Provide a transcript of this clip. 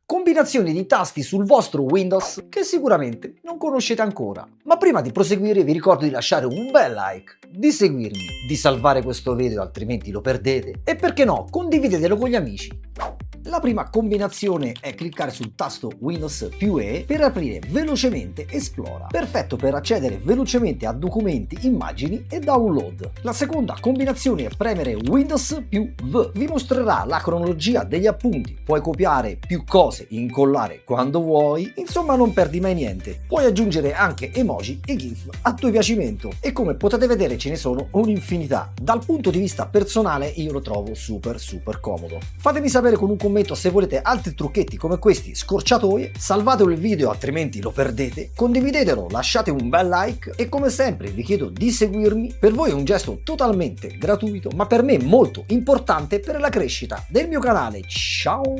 Combinazioni di tasti sul vostro Windows che sicuramente non conoscete ancora. Ma prima di proseguire vi ricordo di lasciare un bel like, di seguirmi, di salvare questo video altrimenti lo perdete e perché no, condividetelo con gli amici. La prima combinazione è cliccare sul tasto Windows più E per aprire velocemente Esplora, perfetto per accedere velocemente a documenti, immagini e download. La seconda combinazione è premere Windows più V, vi mostrerà la cronologia degli appunti, puoi copiare più cose, incollare quando vuoi, insomma non perdi mai niente. Puoi aggiungere anche emoji e GIF a tuo piacimento e come potete vedere ce ne sono un'infinità. Dal punto di vista personale io lo trovo super comodo. Fatemi sapere con un commento se volete altri trucchetti come questi scorciatoie, salvatelo il video altrimenti lo perdete, condividetelo, lasciate un bel like e come sempre vi chiedo di seguirmi, per voi è un gesto totalmente gratuito ma per me molto importante per la crescita del mio canale. Ciao!